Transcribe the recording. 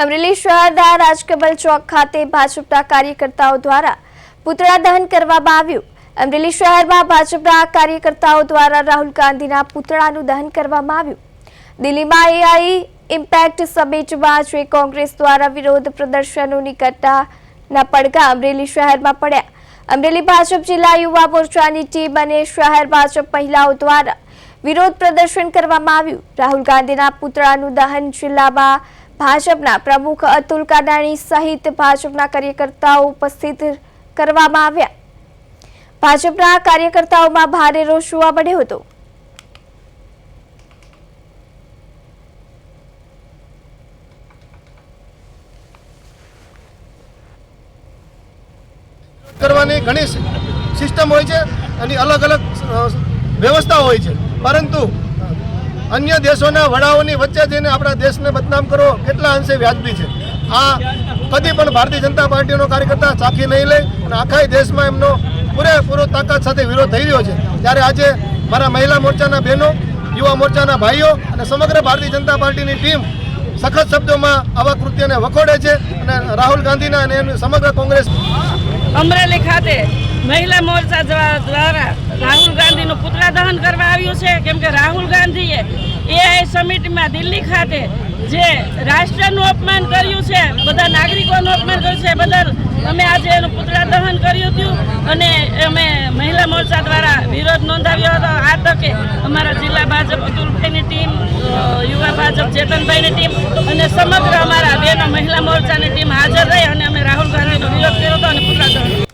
અમરેલી શહેરના રાજકમલ ચોક ખાતે ભાજપના કાર્યકર્તાઓ દ્વારા પુતળા દહન કરવામાં આવ્યું। અમરેલી શહેરમાં ભાજપના કાર્યકર્તાઓ દ્વારા રાહુલ ગાંધીના પુતળાનું દહન કરવામાં આવ્યું। દિલ્હીમાં એઆઈ ઇમ્પેક્ટ સમિટમાં જે કોંગ્રેસ દ્વારા વિરોધ પ્રદર્શનોની ઘટનાના પડઘા અમરેલી શહેરમાં પડ્યા। અમરેલી ભાજપ જિલ્લા યુવા મોરચાની ટીમ અને શહેર ભાજપ મહિલાઓ દ્વારા વિરોધ પ્રદર્શન કરવામાં આવ્યું। રાહુલ ગાંધીના પુતળાનું દહન જિલ્લામાં ભાજપના પ્રમુખ અતુલ કાનાણી સહિત ભાજપના કાર્યકર્તાઓ ઉપસ્થિત કરવામાં આવ્યા। ભાજપના કાર્યકર્તાઓમાં ભારે રોષ જોવા મળ્યો હતો। કરવાની ઘણી સિસ્ટમ હોય છે અને અલગ અલગ વ્યવસ્થા હોય છે, પરંતુ અન્ય દેશોના વડાઓની વચ્ચે જઈને આપણા દેશને બદનામ કરવો કેટલા અંશે વ્યાજબી છે। આ કદી પણ ભારતીય જનતા પાર્ટીનો કાર્યકર્તા ચાખી નહીં લે અને આખા દેશમાં એમનો પૂરેપૂરો તાકાત સાથે વિરોધ થઈ રહ્યો છે। ત્યારે આજે મારા મહિલા મોરચાના બહેનો, યુવા મોરચાના ભાઈઓ અને સમગ્ર ભારતીય જનતા પાર્ટીની ટીમ સખત શબ્દોમાં આવા કૃત્યને વખોડે છે અને રાહુલ ગાંધીના અને એની સમગ્ર કોંગ્રેસ અમરેલી ખાતે મહિલા મોરચા દ્વારા રાહુલ ગાંધીનું પુતળા દહન કરવા આવ્યું છે। કેમ કે રાહુલ ગાંધીએ એઆઈ સમિટમાં દિલ્હી ખાતે જે રાષ્ટ્રનું અપમાન કર્યું છે, બધા નાગરિકોનું અપમાન કર્યું છે, બદલ અમે આજે એનું પુતળા દહન કર્યું હતું અને અમે મહિલા મોરચા દ્વારા વિરોધ નોંધાવ્યો હતો। આ તકે અમારા જિલ્લા ભાજપ અતુલભાઈની ટીમ, યુવા ભાજપ ચેતનભાઈની ટીમ અને સમગ્ર અમારા બહેનો મહિલા મોરચાની ટીમ હાજર રહી અને અમે રાહુલ ગાંધીનો વિરોધ કર્યો હતો અને પુતળા દહન